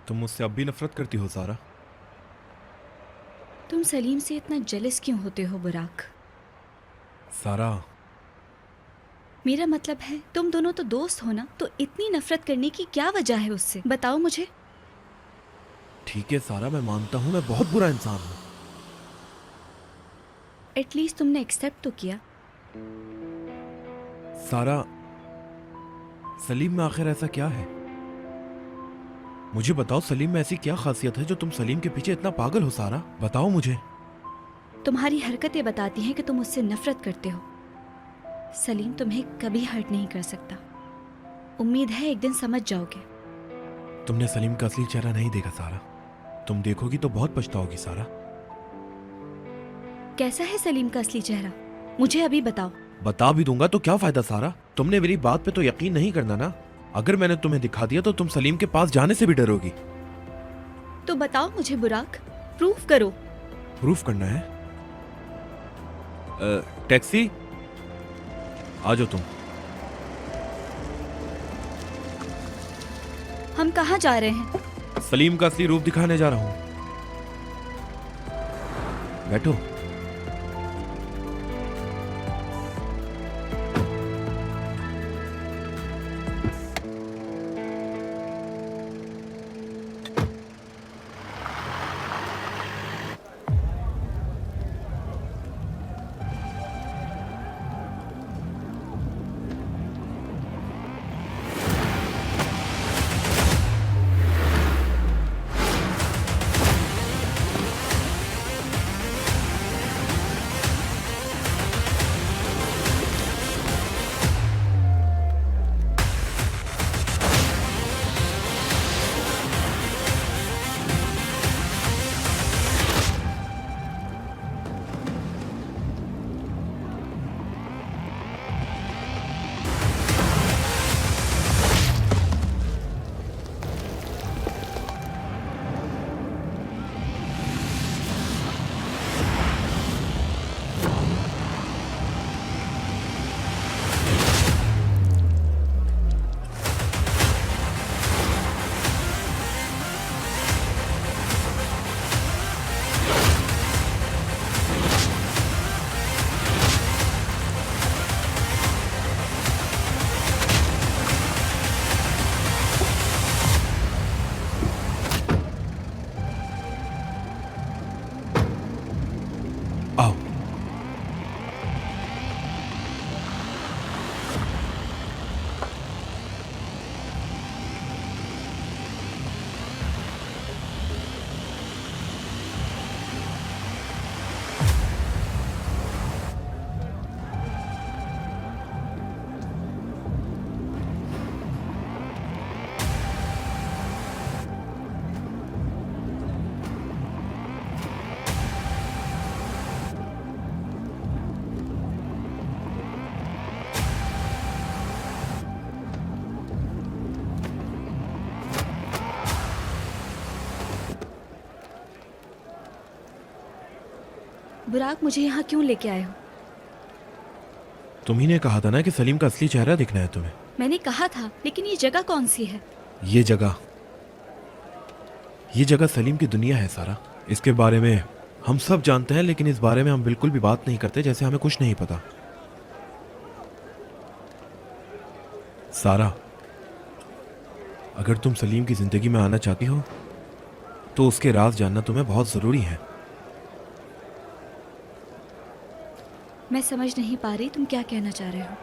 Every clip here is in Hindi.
तुम मुझसे अब भी नफरत करती हो सारा? तुम सलीम से इतना जेलस क्यों होते हो बुराक? सारा, मेरा मतलब है तुम दोनों तो दोस्त हो ना, तो इतनी नफरत करने की क्या वजह है उससे? बताओ मुझे। ठीक है सारा, मैं मानता हूं मैं बहुत बुरा इंसान हूं। एटलीस्ट तुमने एक्सेप्ट तो किया। सारा, सलीम में आखिर ऐसा क्या है? मुझे बताओ, सलीम में ऐसी क्या खासियत है जो तुम सलीम के पीछे इतना पागल हो? सारा बताओ मुझे। तुम्हारी हरकतें बताती हैं कि तुम उससे नफरत करते हो। सलीम तुम्हें कभी हर्ट नहीं कर सकता। उम्मीद है एक दिन समझ जाओगे। तुमने सलीम का असली चेहरा नहीं देखा सारा। तुम देखोगी तो बहुत पछताओगी सारा। कैसा है सलीम का असली चेहरा? मुझे अभी बताओ। बता भी दूंगा तो क्या फायदा सारा? तुमने मेरी बात पे तो यकीन नहीं करना ना। अगर मैंने तुम्हें दिखा दिया तो तुम सलीम के पास जाने से भी डरोगी। तो बताओ मुझे बुराक, प्रूफ करो। प्रूफ करना है? टैक्सी, आ जाओ तुम। हम कहाँ जा रहे हैं? सलीम का असली रूप दिखाने जा रहा हूं। बैठो। आओ। बुराक, मुझे यहाँ क्यों लेके आए हो? तुम्ही ने कहा था ना कि सलीम का असली चेहरा दिखना है तुम्हें। मैंने कहा था, लेकिन ये जगह कौन सी है? ये जगह, ये जगह सलीम की दुनिया है सारा। इसके बारे में हम सब जानते हैं, लेकिन इस बारे में हम बिल्कुल भी बात नहीं करते, जैसे हमें कुछ नहीं पता। सारा, अगर तुम सलीम की जिंदगी में आना चाहती हो तो उसके राज जानना तुम्हें बहुत जरूरी है। मैं समझ नहीं पा रही तुम क्या कहना चाह रहे हो।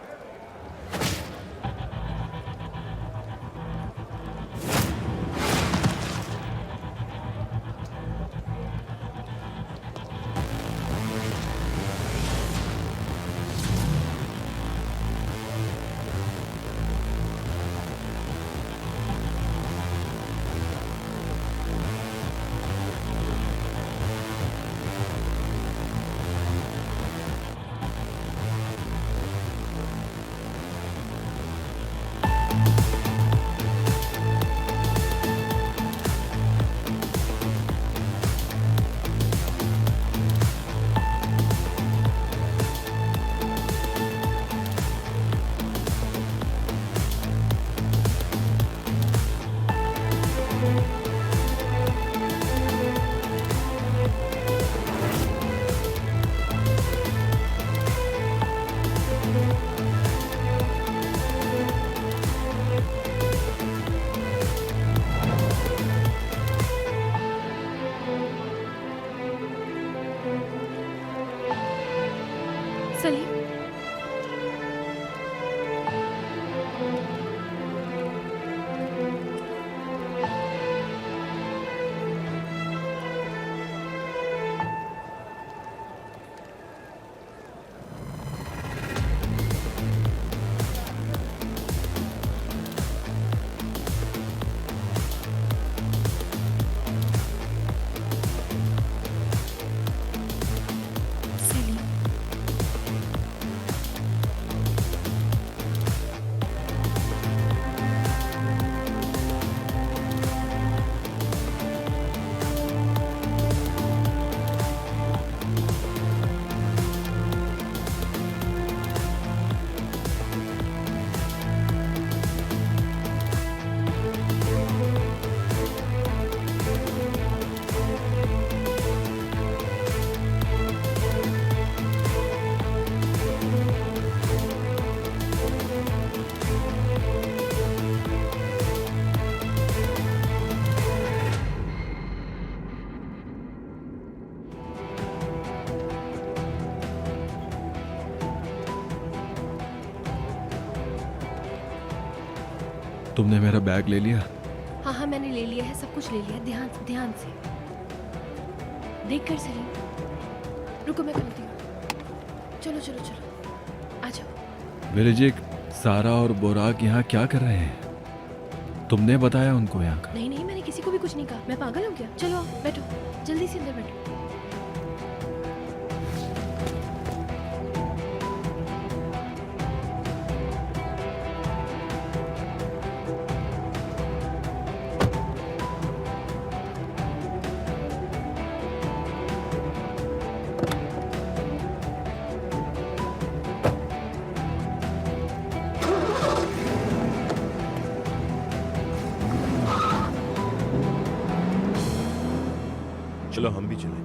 सलीम, सलीम, तुमने मेरा बैग ले लिया? हाँ हाँ मैंने ले लिया है, सब कुछ ले लिया है। ध्यान से देख कर सलीम। रुको मैं करती हूँ। चलो चलो चलो आ जाओ। विरजिक, सारा और बोराक यहाँ क्या कर रहे हैं? तुमने बताया उनको यहाँ का? नहीं नहीं, मैंने किसी को भी कुछ नहीं कहा। मैं पागल हूँ क्या? चलो आओ, बैठो, जल्दी से अंदर बैठो। चलो हम भी चलें।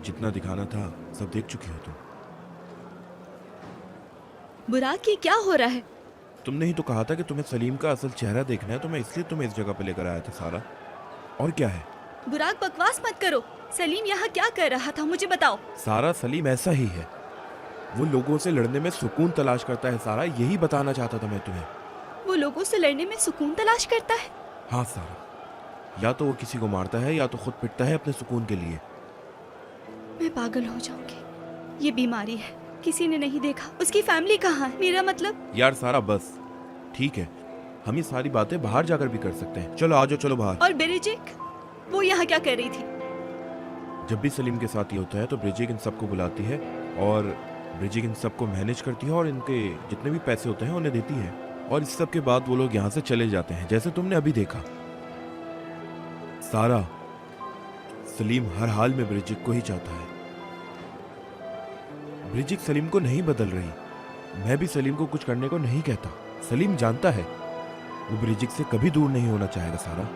जितना दिखाना था सब देख चुकी हो तुम। बुराक, ये क्या हो रहा है? तुमने ही तो कहा था कि तुम्हें सलीम का असल चेहरा देखना है, तो मैं इसलिए तुम्हें इस जगह पे लेकर आया था सारा। और क्या है? बुराक, बकवास मत करो। सलीम यहाँ क्या कर रहा था, मुझे बताओ। सारा, सलीम ऐसा ही है। वो लोगों से लड़ने में सुकून तलाश करता है सारा, यही बताना चाहता था मैं तुम्हें। वो लोगों से लड़ने में सुकून तलाश करता है? हाँ सारा, या तो वो किसी को मारता है या तो खुद पिटता है अपने सुकून के लिए। मैं पागल हो जाऊंगी। ये बीमारी है, किसी ने नहीं देखा। उसकी फैमिली कहाँ है? मेरा मतलब। यार सारा बस, ठीक है, हम ये सारी बातें बाहर जाकर भी कर सकते हैं। चलो आ जाओ, चलो बाहर। और ब्रिजिक, वो यहाँ क्या कर रही थी? जब भी सलीम के साथ ये होता है तो ब्रिजिक इन सबको बुलाती है और ब्रिजिक इन सबको मैनेज करती है और इनके जितने भी पैसे होते हैं उन्हें देती है। और इस सब के बाद वो लोग यहाँ से चले जाते हैं, जैसे तुमने अभी देखा। सारा, सलीम हर हाल में ब्रिजिक को ही चाहता है। ब्रिजिक सलीम को नहीं बदल रही। मैं भी सलीम को कुछ करने को नहीं कहता। सलीम जानता है वो ब्रिजिक से कभी दूर नहीं होना चाहेगा सारा।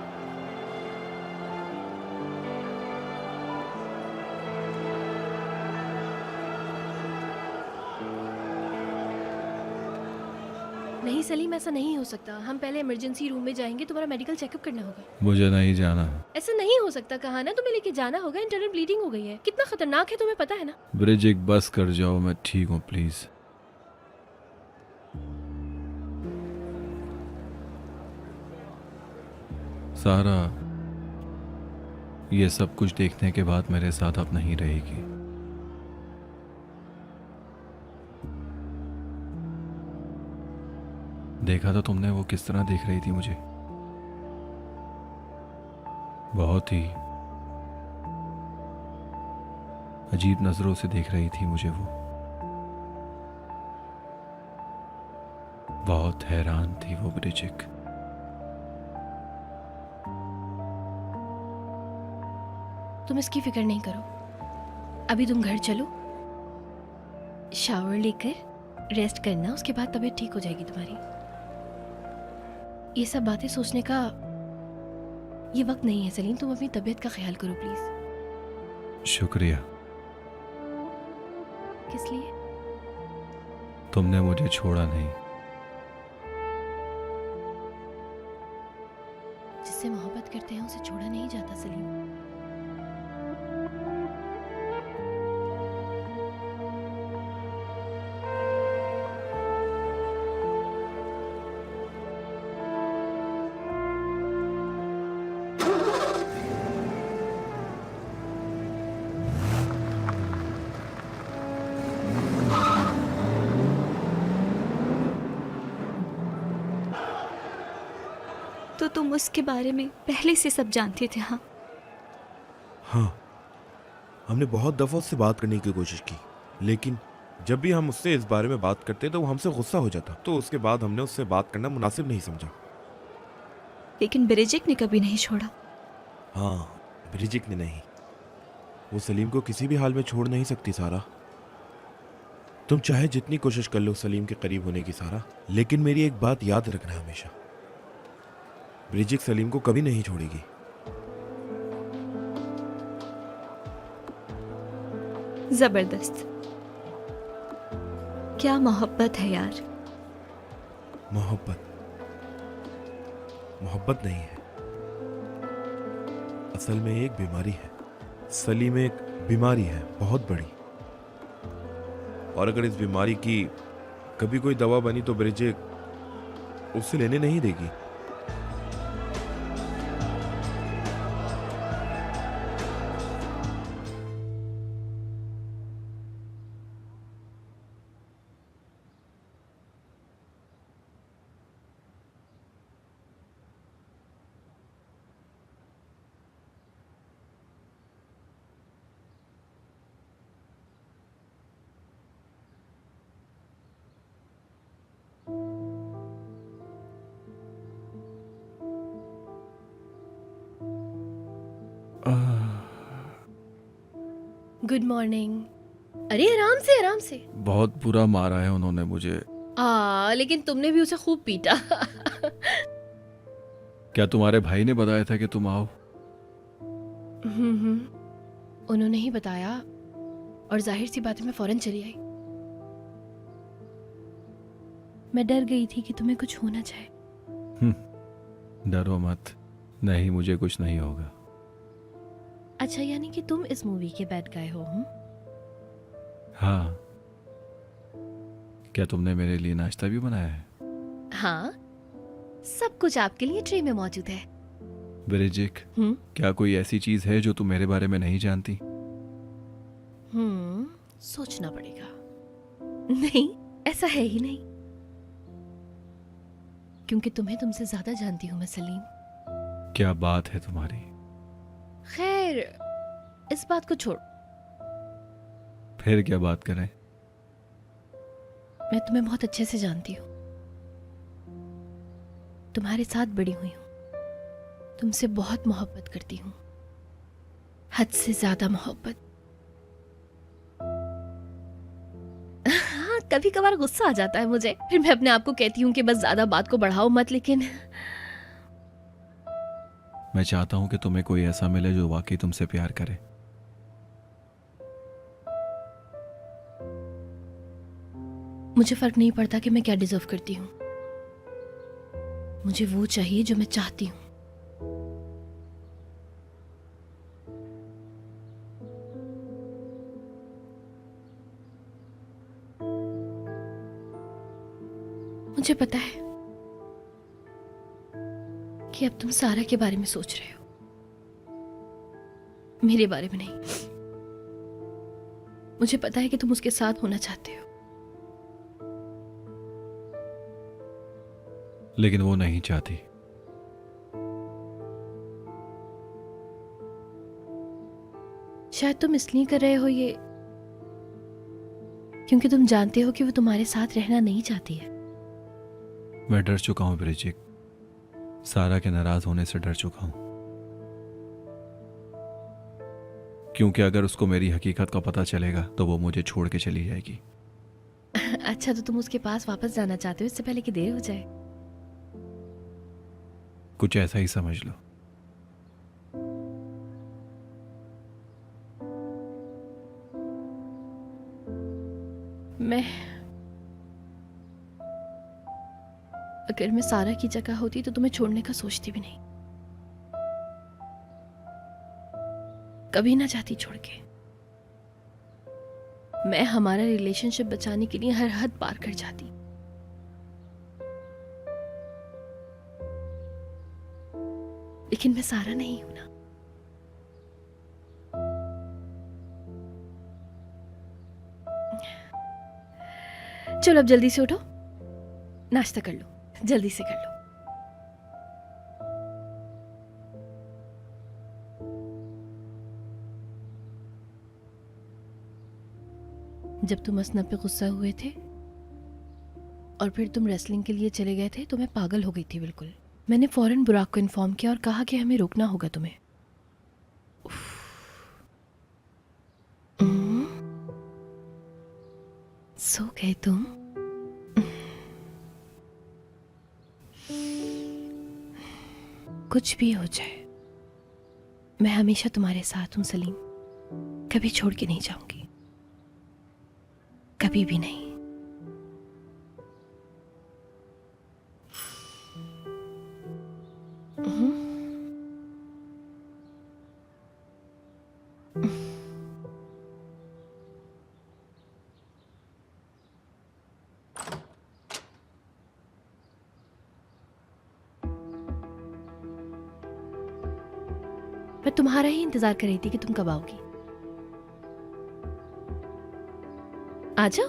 नहीं सलीम, ऐसा नहीं हो सकता। हम पहले इमरजेंसी रूम में जाएंगे, तुम्हारा मेडिकल चेकअप करना होगा। मुझे नहीं जाना। ऐसा नहीं हो सकता, कहा ना तुम्हें लेके जाना होगा। इंटरनल ब्लीडिंग हो गई है, कितना खतरनाक है तुम्हें पता है ना। ब्रिजिक बस कर जाओ, मैं ठीक हूँ प्लीज। सारा, ये सब कुछ देखने के बाद मेरे साथ अब नहीं रहेगी। देखा तो तुमने वो किस तरह देख रही थी मुझे। बहुत ही अजीब नजरों से देख रही थी मुझे वो। बहुत हैरान थी वो ब्रिजिक। तुम इसकी फिक्र नहीं करो। अभी तुम घर चलो, शावर लेकर रेस्ट करना, उसके बाद तबीयत ठीक हो जाएगी तुम्हारी। ये सब बातें सोचने का ये वक्त नहीं है सलीम। तुम अपनी तबीयत का ख्याल करो प्लीज। शुक्रिया। किस लिए? तुमने मुझे छोड़ा नहीं। जिससे मोहब्बत करते हैं उसे छोड़ा नहीं जाता सलीम। तो तुम उसके बारे में पहले से सब जानते थे। हाँ, हाँ, हमने बहुत दफ़ा उससे बात करने की कोशिश की, लेकिन जब भी हम उससे इस बारे में बात करते तो वो हमसे गुस्सा हो जाता। तो उसके बाद हमने उससे बात करना मुनासिब नहीं समझा। लेकिन ब्रिजिक ने कभी नहीं छोड़ा। हाँ, ब्रिजिक ने नहीं। वो सलीम को किसी भी हाल में छोड़ नहीं सकती सारा। तुम चाहे जितनी कोशिश कर लो सलीम के करीब होने की सारा, लेकिन मेरी एक बात याद रखना हमेशा, ब्रिजिक सलीम को कभी नहीं छोड़ेगी। जबरदस्त, क्या मोहब्बत है यार। मोहब्बत मोहब्बत नहीं है, असल में एक बीमारी है। सलीम एक बीमारी है बहुत बड़ी, और अगर इस बीमारी की कभी कोई दवा बनी तो ब्रिजिक उससे लेने नहीं देगी। Good morning. अरे आराम से आराम से। बहुत बुरा मारा है उन्होंने मुझे। लेकिन तुमने भी उसे खूब पीटा। क्या तुम्हारे भाई ने बताया था कि तुम आओ? उन्होंने ही बताया, और जाहिर सी बात है मैं फौरन चली आई। मैं डर गई थी कि तुम्हें कुछ होना जाए। डरो मत, नहीं मुझे कुछ नहीं होगा। अच्छा, यानी कि तुम इस मूवी के बैड गाय हो? हाँ, क्या तुमने मेरे लिए नाश्ता भी बनाया है? हाँ, सब कुछ आपके लिए ट्रे में मौजूद है। ब्रिजिक, क्या कोई ऐसी चीज है जो तुम मेरे बारे में नहीं जानती? सोचना पड़ेगा। नहीं, ऐसा है ही नहीं, क्योंकि तुम्हें तुमसे ज्यादा जानती हूं मैं सलीम। क्या बात है तुम्हारी? खैर, इस बात को छोड़। फिर क्या बात करें? मैं तुम्हें बहुत अच्छे से जानती हूँ, तुम्हारे साथ बड़ी हुई हूँ, तुमसे बहुत मोहब्बत करती हूँ, हद से ज्यादा मोहब्बत। हाँ, कभी कभार गुस्सा आ जाता है मुझे, फिर मैं अपने आप को कहती हूँ कि बस ज्यादा बात को बढ़ाओ मत, लेकिन मैं चाहता हूं कि तुम्हें कोई ऐसा मिले जो वाकई तुमसे प्यार करे। मुझे फर्क नहीं पड़ता कि मैं क्या डिजर्व करती हूँ, मुझे वो चाहिए जो मैं चाहती हूँ। मुझे पता है कि अब तुम सारा के बारे में सोच रहे हो, मेरे बारे में नहीं। मुझे पता है कि तुम उसके साथ होना चाहते हो, लेकिन वो नहीं चाहती। शायद तुम इसलिए कर रहे हो ये क्योंकि तुम जानते हो कि वो तुम्हारे साथ रहना नहीं चाहती है। मैं डर चुका हूं ब्रिजिक, सारा के नाराज होने से डर चुका हूं, क्योंकि अगर उसको मेरी हकीकत का पता चलेगा तो वो मुझे छोड़ के चली जाएगी। अच्छा, तो तुम उसके पास वापस जाना चाहते हो इससे पहले कि देर हो जाए? कुछ ऐसा ही समझ लो। अगर मैं सारा की जगह होती तो तुम्हें छोड़ने का सोचती भी नहीं, कभी ना चाहती छोड़ के। मैं हमारा रिलेशनशिप बचाने के लिए हर हद पार कर जाती, लेकिन मैं सारा नहीं हूं ना। चलो अब जल्दी से उठो, नाश्ता कर लो, जल्दी से कर लो। जब तुम असनब पे गुस्सा हुए थे और फिर तुम रेसलिंग के लिए चले गए थे तो मैं पागल हो गई थी बिल्कुल। मैंने फौरन बुराक को इन्फॉर्म किया और कहा कि हमें रोकना होगा तुम्हें। उफ। सो गए तुम? कुछ भी हो जाए मैं हमेशा तुम्हारे साथ हूं सलीम, कभी छोड़ के नहीं जाऊंगी, कभी भी नहीं। मैं तुम्हारा ही इंतजार कर रही थी कि तुम कब आओगी। आ जाओ।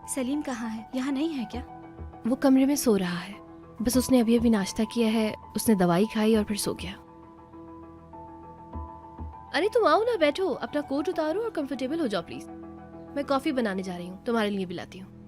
सलीम कहाँ है? यहाँ नहीं है क्या? वो कमरे में सो रहा है, बस उसने अभी अभी नाश्ता किया है, उसने दवाई खाई और फिर सो गया। अरे तुम आओ ना, बैठो, अपना कोट उतारो और कंफर्टेबल हो जाओ प्लीज। मैं कॉफी बनाने जा रही हूँ, तुम्हारे लिए भी लाती हूँ।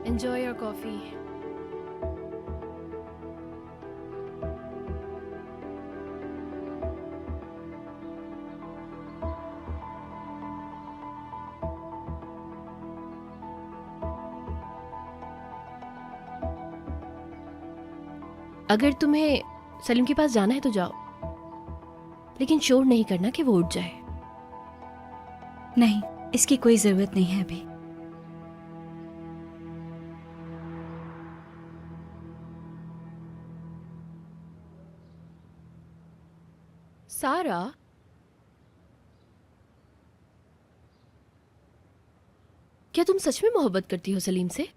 Enjoy your coffee. अगर तुम्हें सलीम के पास जाना है तो जाओ, लेकिन शोर नहीं करना कि वो उठ जाए। नहीं, इसकी कोई जरूरत नहीं है अभी। सारा, क्या तुम सच में मोहब्बत करती हो सलीम से?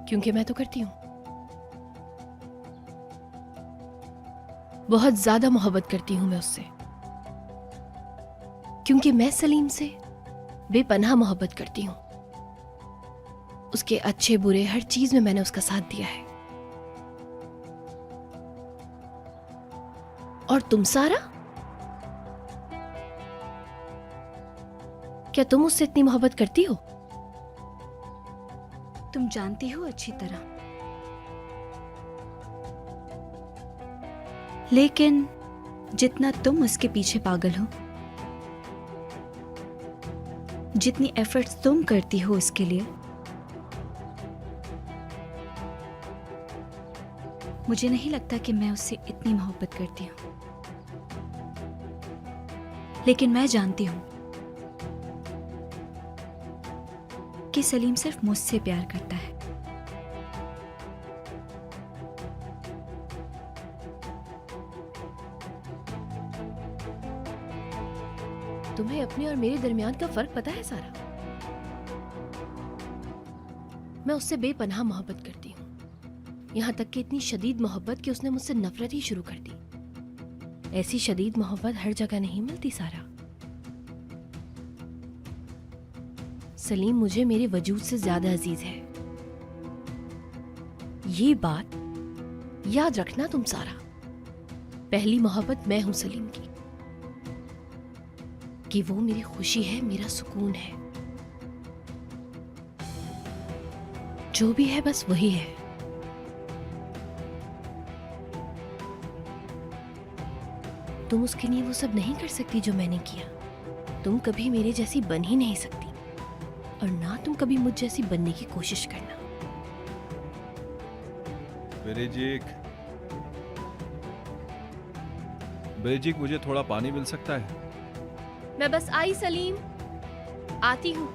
क्योंकि मैं तो करती हूं, बहुत ज्यादा मोहब्बत करती हूं मैं उससे, क्योंकि मैं सलीम से बेपनाह मोहब्बत करती हूं। उसके अच्छे बुरे हर चीज में मैंने उसका साथ दिया है। और तुम सारा, क्या तुम उससे इतनी मोहब्बत करती हो? तुम जानती हो अच्छी तरह, लेकिन जितना तुम उसके पीछे पागल हो, जितनी एफर्ट्स तुम करती हो उसके लिए, मुझे नहीं लगता कि मैं उससे इतनी मोहब्बत करती हूं। लेकिन मैं जानती हूं कि सलीम सिर्फ मुझसे प्यार करता है। तुम्हें अपने और मेरे दरमियान का फर्क पता है सारा? मैं उससे बेपनाह मोहब्बत करती हूँ, यहाँ तक कि इतनी शदीद मोहब्बत कि उसने मुझसे नफरत ही शुरू कर दी। ऐसी शदीद मोहब्बत हर जगह नहीं मिलती सारा। सलीम मुझे मेरे वजूद से ज्यादा अजीज है, ये बात याद रखना तुम सारा। पहली मोहब्बत मैं हूं सलीम की, कि वो मेरी खुशी है, मेरा सुकून है, जो भी है बस वही है। तुम उसके लिए वो सब नहीं कर सकती जो मैंने किया। तुम कभी मेरे जैसी बन ही नहीं सकती, और ना तुम कभी मुझ जैसी बनने की कोशिश करना। बेजिक, मुझे थोड़ा पानी मिल सकता है? मैं बस आई सलीम, आती हूँ।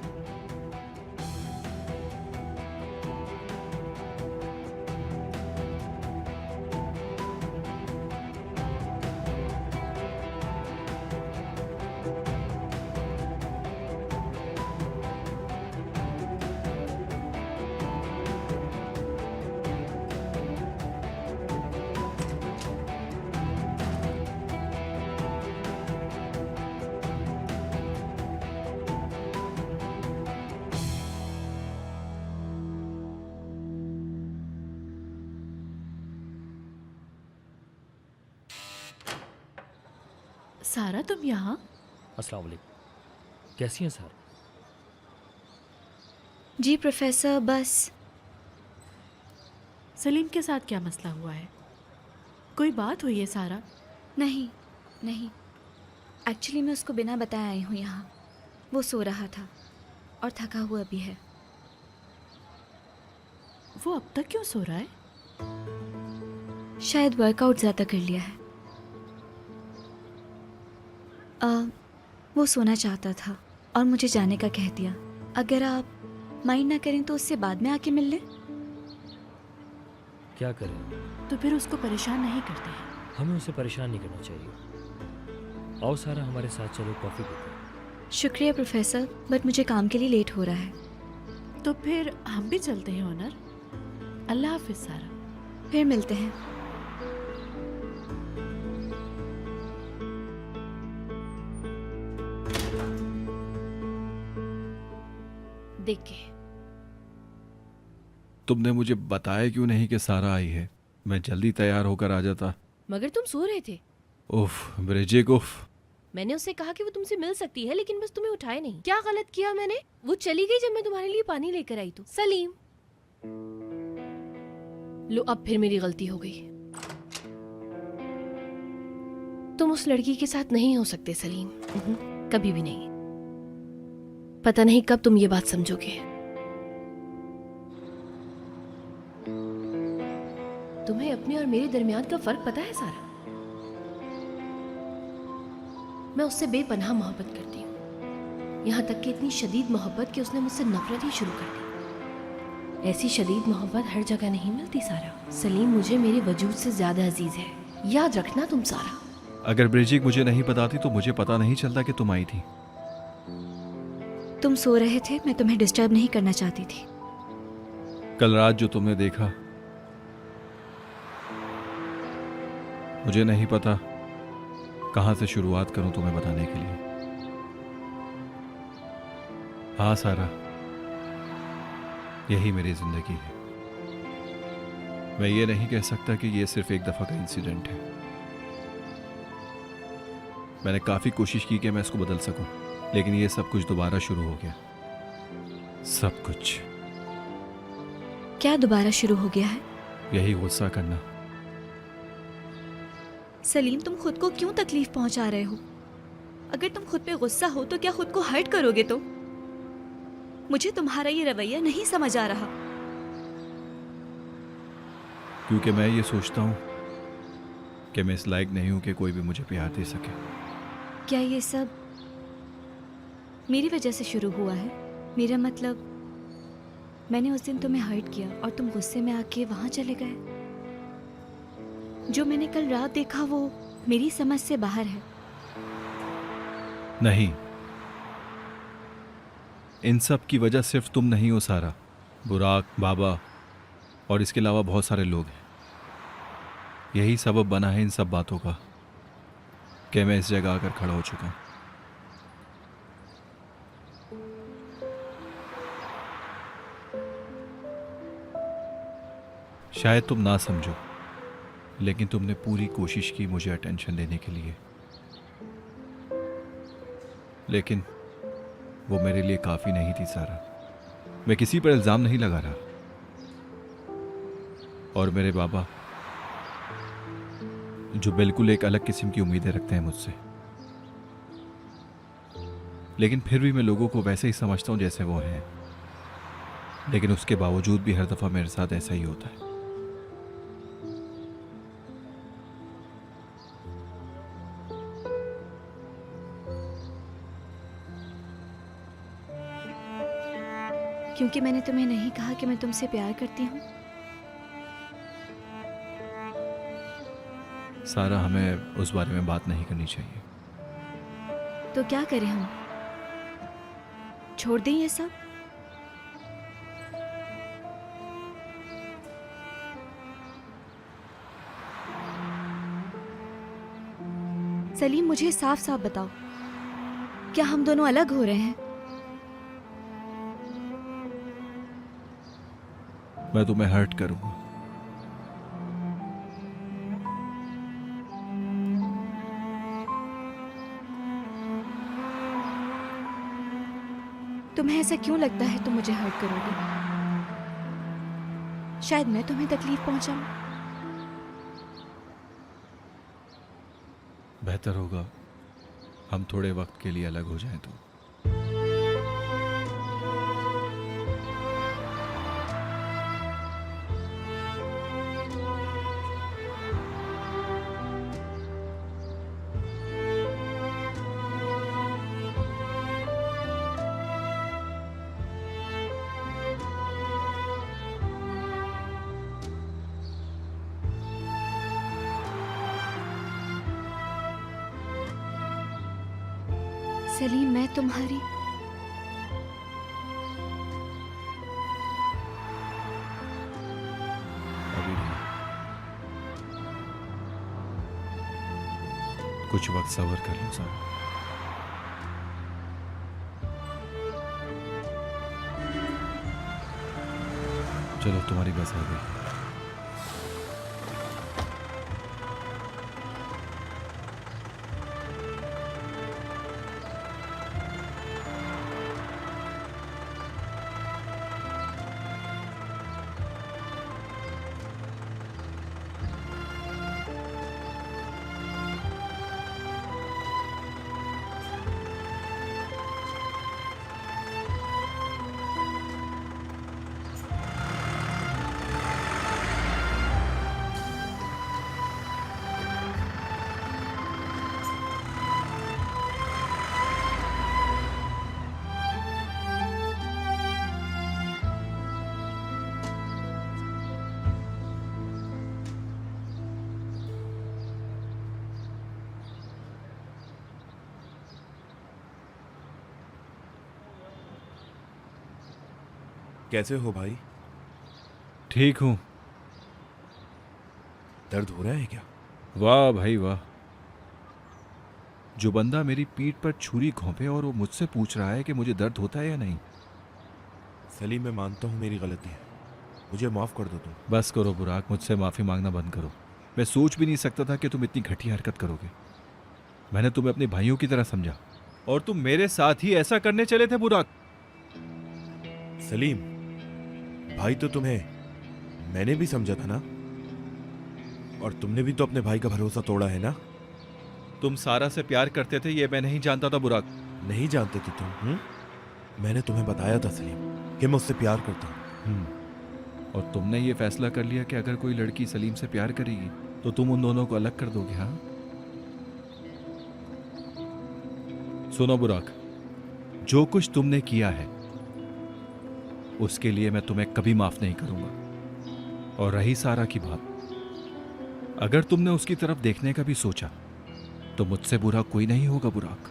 सारा, तुम यहाँ? अस्सलाम वालेकुम। कैसी हैं सर? जी प्रोफेसर, बस सलीम के साथ क्या मसला हुआ है? कोई बात हुई है सारा? नहीं नहीं, एक्चुअली मैं उसको बिना बताए आई हूँ यहाँ। वो सो रहा था और थका हुआ भी है। वो अब तक क्यों सो रहा है? शायद वर्कआउट ज़्यादा कर लिया है। वो सोना चाहता था और मुझे जाने का कह दिया। अगर आप माइंड ना करें तो उससे बाद में आके मिल लें। क्या करें? तो फिर उसको परेशान नहीं करते हैं। हमें उसे परेशान नहीं करना चाहिए। आओ सारा, हमारे साथ चलो, कॉफ़ी पीते हैं। शुक्रिया प्रोफेसर, बट मुझे काम के लिए लेट हो रहा है। तो फिर हम भी चलते हैं ऑनर। अल्लाह हाफिज सारा। फिर मिलते हैं। देख के तुमने मुझे बताया क्यों नहीं कि सारा आई है? मैं जल्दी तैयार होकर आ जाता। मगर तुम सो रहे थे। उफ ब्रिजिक, उफ। मैंने उससे कहा कि वो तुमसे मिल सकती है, लेकिन बस तुम्हें उठाए नहीं। क्या गलत किया मैंने? वो चली गई जब मैं तुम्हारे लिए पानी लेकर आई तो। सलीम, लो अब फिर मेरी गलती हो गई। तुम उस लड़की के साथ नहीं हो सकते सलीम, कभी भी नहीं। पता नहीं कब तुम ये बात समझोगे। तुम्हें अपने और मेरे दरमियान का फर्क पता है सारा? मैं उससे बेपनाह मोहब्बत करती हूँ, यहाँ तक कि इतनी शदीद मोहब्बत कि उसने मुझसे नफरत ही शुरू कर दी। ऐसी शदीद मोहब्बत हर जगह नहीं मिलती सारा। सलीम मुझे मेरे वजूद से ज्यादा अजीज है, याद रखना तुम सारा। अगर ब्रिजिक मुझे नहीं बताती तो मुझे पता नहीं चलता कि तुम आई थी। तुम सो रहे थे, मैं तुम्हें डिस्टर्ब नहीं करना चाहती थी। कल रात जो तुमने देखा, मुझे नहीं पता कहां से शुरुआत करूं तुम्हें बताने के लिए। हाँ सारा, यही मेरी जिंदगी है। मैं ये नहीं कह सकता कि ये सिर्फ एक दफा का इंसिडेंट है। मैंने काफी कोशिश की कि मैं इसको बदल सकूं, लेकिन ये सब कुछ दोबारा शुरू हो गया। सब कुछ। क्या दोबारा शुरू हो गया है? यही गुस्सा करना। सलीम, तुम खुद को क्यों तकलीफ पहुंचा रहे हो? अगर तुम खुद पे गुस्सा हो तो क्या खुद को हर्ट करोगे? तो मुझे तुम्हारा ये रवैया नहीं समझ आ रहा। क्योंकि मैं ये सोचता हूं कि मैं इस लायक नहीं हूं कि कोई भी मुझे प्यार दे सके। क्या ये सब मेरी वजह से शुरू हुआ है? मेरा मतलब, मैंने उस दिन तुम्हें हर्ट किया और तुम गुस्से में आके वहां चले गए। जो मैंने कल रात देखा वो मेरी समझ से बाहर है। नहीं, इन सब की वजह सिर्फ तुम नहीं हो सारा। बुराक, बाबा और इसके अलावा बहुत सारे लोग हैं। यही सबब बना है इन सब बातों का कि मैं इस जगह आकर खड़ा हो चुका हूं। शायद तुम ना समझो, लेकिन तुमने पूरी कोशिश की मुझे अटेंशन देने के लिए, लेकिन वो मेरे लिए काफी नहीं थी सारा। मैं किसी पर इल्जाम नहीं लगा रहा, और मेरे बाबा जो बिल्कुल एक अलग किस्म की उम्मीदें रखते हैं मुझसे, लेकिन फिर भी मैं लोगों को वैसे ही समझता हूं जैसे वो हैं। लेकिन उसके बावजूद भी हर दफा मेरे साथ ऐसा ही होता है। क्योंकि मैंने तुम्हें नहीं कहा कि मैं तुमसे प्यार करती हूँ? सारा, हमें उस बारे में बात नहीं करनी चाहिए। तो क्या करें हम? छोड़ दें ये सब? सलीम, मुझे साफ साफ बताओ, क्या हम दोनों अलग हो रहे हैं? मैं तुम्हें हर्ट करूंगा। तुम्हें ऐसा क्यों लगता है तुम मुझे हर्ट करोगे? शायद मैं तुम्हें तकलीफ पहुंचाऊं। बेहतर होगा हम थोड़े वक्त के लिए अलग हो जाएं तो। सलीम, मैं तुम्हारी अभी नहीं, कुछ वक्त सब्र कर लो सारा। चलो, तुम्हारी बस आ गई। कैसे हो भाई? ठीक हूं। दर्द हो रहा है क्या? वाह भाई वाह, जो बंदा मेरी पीठ पर छुरी घोंपे और वो मुझसे पूछ रहा है कि मुझे दर्द होता है या नहीं। सलीम, मैं मानता हूँ मेरी गलती है, मुझे माफ कर दो तुम। बस करो बुराक, मुझसे माफी मांगना बंद करो। मैं सोच भी नहीं सकता था कि तुम इतनी घटिया हरकत करोगे। मैंने तुम्हें अपने भाइयों की तरह समझा और तुम मेरे साथ ही ऐसा करने चले थे बुराक। सलीम, भाई तो तुम्हें मैंने भी समझा था ना, और तुमने भी तो अपने भाई का भरोसा तोड़ा है ना। तुम सारा से प्यार करते थे ये मैं नहीं जानता था बुराक। नहीं जानते थे तुम? मैंने तुम्हें बताया था सलीम कि मैं उससे प्यार करता हूँ। और तुमने ये फैसला कर लिया कि अगर कोई लड़की सलीम से प्यार करेगी तो तुम उन दोनों को अलग कर दोगे। हाँ, सुनो बुराक, जो कुछ तुमने किया है उसके लिए मैं तुम्हें कभी माफ नहीं करूंगा। और रही सारा की बात, अगर तुमने उसकी तरफ देखने का भी सोचा तो मुझसे बुरा कोई नहीं होगा बुराक।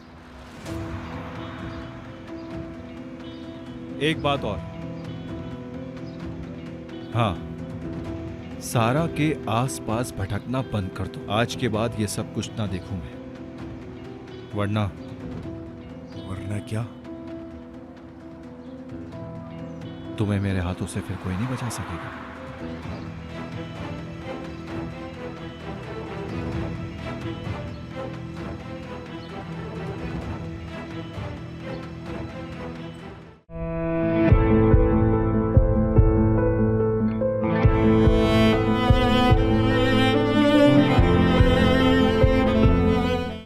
एक बात और, हाँ, सारा के आसपास भटकना बंद कर दो। आज के बाद ये सब कुछ ना देखूं मैं, वरना वरना क्या? तुम्हें मेरे हाथों से फिर कोई नहीं बचा सकेगा।